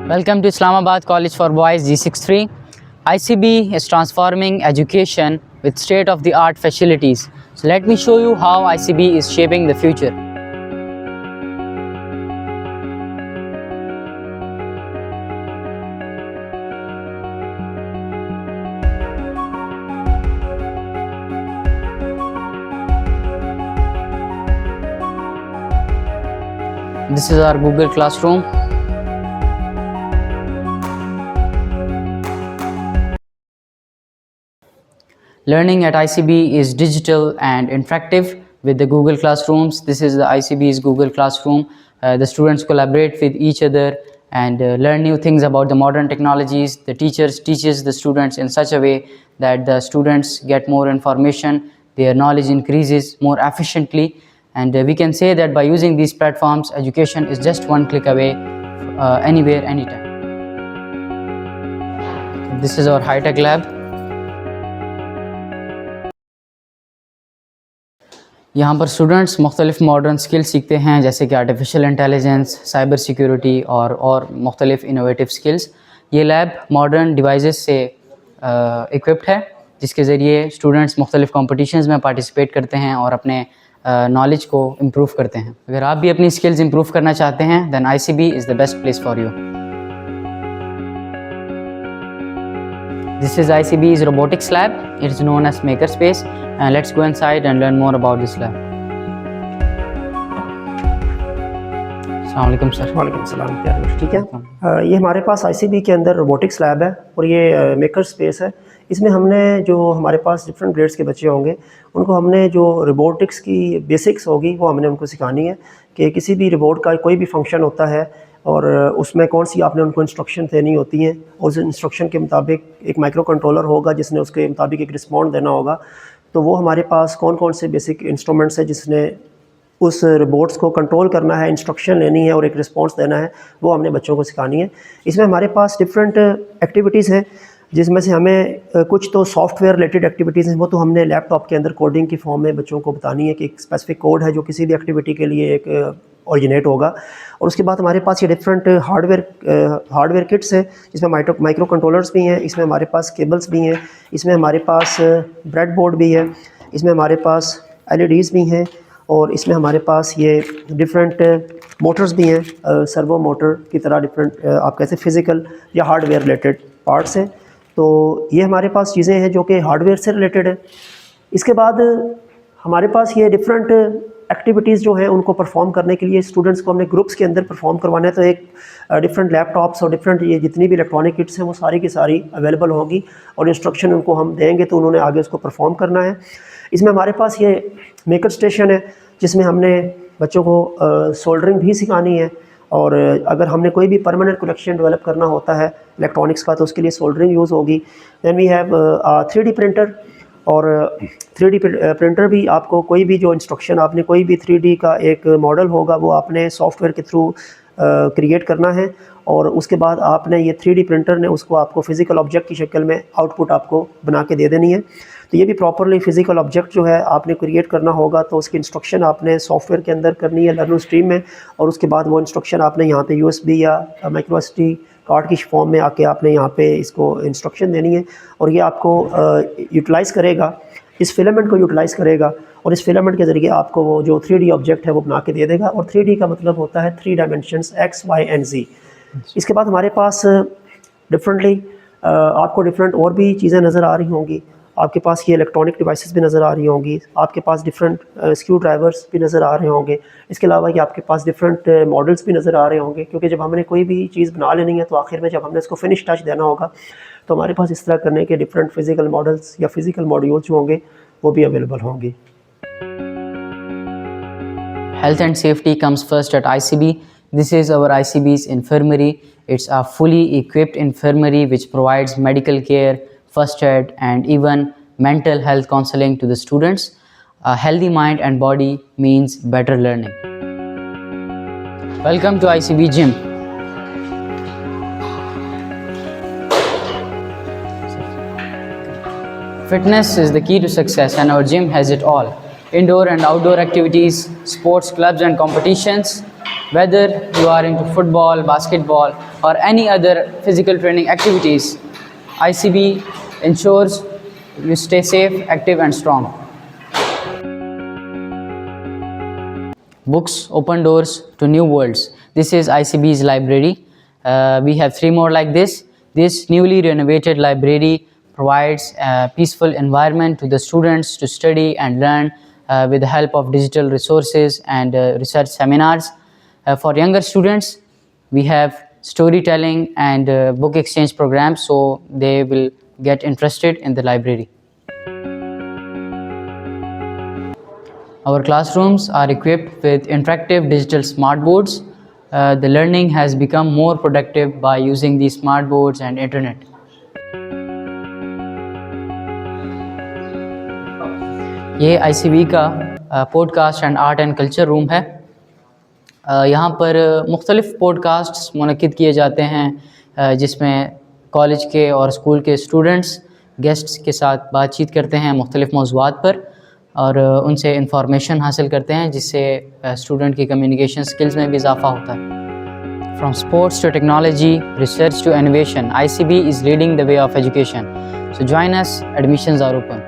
Welcome to Islamabad College for Boys G63. ICB is transforming education with state-of-the-art facilities. So let me show you how ICB is shaping the future. This is our Google Classroom. Learning at ICB is digital and interactive with the Google Classrooms. This is the ICB's Google Classroom. The students collaborate with each other and learn new things about the modern technologies. The teachers teaches the students in such a way that the students get more information, their knowledge increases more efficiently, and we can say that by using these platforms, education is just one click away, anywhere, anytime. This is our high-tech lab. यहाँ पर students मुख्तलिफ modern skill सीखते हैं, जैसे कि artificial intelligence, cyber security और मुख्तलिफ innovative skills. ये लैब मॉडर्न डिवाइसेस से इक्विप्ड है, जिसके ज़रिए स्टूडेंट्स मुख्तलिफ कॉम्पिटिशन्स में पार्टिसिपेट करते हैं और अपने नॉलेज को इम्प्रूव करते हैं। अगर आप भी अपनी स्किल्स इम्प्रूव करना चाहते हैं, then ICB is the best place for you. This is ICB's robotics lab. It is known as Makerspace. And let's go inside and learn more about this lab. अस्सलाम वालेकुम सर। वालेकुम सलाम। क्या ठीक है। ये हमारे पास ICB के अंदर रोबोटिक्स लैब है और ये मेकर स्पेस है। इसमें हमने जो हमारे पास डिफरेंट ग्रेड्स के बच्चे होंगे, उनको हमने जो रोबोटिक्स की बेसिक्स होगी वो हमने उनको सिखानी है कि किसी भी रोबोट का कोई भी फंक्शन होता है और उसमें कौन सी आपने उनको इंस्ट्रक्शन देनी होती हैं और उस इंस्ट्रक्शन के मुताबिक एक माइक्रो कंट्रोलर होगा जिसने उसके मुताबिक एक रिस्पॉन्ड देना होगा। तो वो हमारे पास कौन कौन से बेसिक इंस्ट्रूमेंट्स है जिसने उस रोबोट्स को कंट्रोल करना है, इंस्ट्रक्शन लेनी है और एक रिस्पॉन्स देना है, वो हमने बच्चों को सिखानी है। इसमें हमारे पास डिफरेंट एक्टिविटीज़ हैं, जिसमें से हमें कुछ तो सॉफ्टवेयर रिलेटेड एक्टिविटीज़ हैं, वो तो हमने लैपटॉप के अंदर कोडिंग की फॉर्म में बच्चों को बतानी है कि एक स्पेसिफिक कोड है जो किसी भी एक्टिविटी के लिए एक ओरिजिनेट होगा। और उसके बाद हमारे पास ये डिफरेंट हार्डवेयर किट्स है, जिसमें माइक्रो कंट्रोलर्स भी हैं, इसमें हमारे पास केबल्स भी हैं, इसमें हमारे पास ब्रेड बोर्ड भी है, इसमें हमारे पास LEDs भी हैं और इसमें हमारे पास ये डिफरेंट मोटर्स भी हैं, सर्वो मोटर की तरह डिफरेंट आप कैसे फ़िज़िकल या हार्डवेयर रिलेटेड पार्ट्स हैं। तो ये हमारे पास चीज़ें हैं जो कि हार्डवेयर से रिलेटेड है। इसके बाद हमारे पास ये डिफरेंट एक्टिविटीज़ जो हैं उनको परफॉर्म करने के लिए स्टूडेंट्स को हमने ग्रुप्स के अंदर परफॉर्म करवाना है। तो एक डिफरेंट लैपटॉप्स और डिफरेंट ये जितनी भी इलेक्ट्रॉनिक किट्स हैं वो सारी की सारी अवेलेबल होगी और इंस्ट्रक्शन उनको हम देंगे तो उन्होंने आगे उसको परफॉर्म करना है। इसमें हमारे पास ये मेकर स्टेशन है, जिसमें हमने बच्चों को सोल्डरिंग भी सिखानी है और अगर हमने कोई भी परमानेंट कलेक्शन डेवलप करना होता है इलेक्ट्रॉनिक्स का तो उसके लिए सोल्डरिंग यूज़ होगी। Then we have 3D printer और 3D प्रिंटर भी आपको कोई भी जो इंस्ट्रक्शन आपने कोई भी 3D का एक मॉडल होगा वो आपने सॉफ्टवेयर के थ्रू क्रिएट करना है और उसके बाद आपने ये 3D प्रिंटर ने उसको आपको फ़िज़िकल ऑब्जेक्ट की शक्ल में आउटपुट आपको बना के दे देनी है। तो ये भी प्रॉपरली फ़िज़िकल ऑब्जेक्ट जो है आपने क्रिएट करना होगा तो उसकी इंस्ट्रक्शन आपने सॉफ्टवेयर के अंदर करनी है लर्नर स्ट्रीम में और उसके बाद वो इंस्ट्रक्शन आपने यहाँ पे USB या माइक्रो SD कार्ड की फॉर्म में आके आपने यहाँ पे इसको इंस्ट्रक्शन देनी है और ये आपको यूटिलाइज़ करेगा, इस फिलामेंट को यूटिलाइज़ करेगा और इस फिलामेंट के ज़रिए आपको वो जो 3D ऑब्जेक्ट है वो बना के दे देगा और 3D का मतलब होता है 3 dimensions X, Y and Z। इसके बाद हमारे पास डिफरेंटली आपको डिफरेंट और भी चीज़ें नज़र आ रही होंगी। आपके पास ये इलेक्ट्रॉनिक डिवाइसेस भी नज़र आ रही होंगी, आपके पास डिफरेंट स्क्रू ड्राइवर्स भी नज़र आ रहे होंगे। इसके अलावा कि आपके पास डिफरेंट मॉडल्स भी नज़र आ रहे होंगे, क्योंकि जब हमने कोई भी चीज़ बना लेनी है तो आखिर में जब हमने इसको फिनिश टच देना होगा तो हमारे पास इस तरह करने के डिफरेंट फिज़िकल मॉडल्स या फिज़िकल मॉड्यूल्स जो होंगे वो भी अवेलेबल होंगे। Health and safety comes first at ICB. This is our ICB's infirmary. It's a fully equipped infirmary which provides medical care, first aid and even mental health counseling to the students. A healthy mind and body means better learning. Welcome to ICB Gym. Fitness is the key to success and our gym has it all. Indoor and outdoor activities, sports clubs and competitions, Whether you are into football, basketball, or any other physical training activities, ICB ensures you stay safe, active, and strong. Books open doors to new worlds. This is ICB's library. We have 3 more like this. This newly renovated library provides a peaceful environment to the students to study and learn with the help of digital resources and research seminars. For younger students, we have storytelling and book exchange programs, so they will get interested in the library. Our classrooms are equipped with interactive digital smart boards. The learning has become more productive by using these smart boards and internet. ये ICB का podcast and art and culture room है। यहाँ पर मुख्तलिफ़ podcasts मुनक्किद किए जाते हैं जिसमें कॉलेज के और स्कूल के स्टूडेंट्स गेस्ट्स के साथ बातचीत करते हैं मुख्तलिफ़ मौज़ूआत पर और उनसे इंफॉर्मेशन हासिल करते हैं, जिससे स्टूडेंट की कम्युनिकेशन स्किल्स में भी इजाफा होता है। From sports to technology, research to innovation, ICB is leading the way of education. So join us, admissions are open.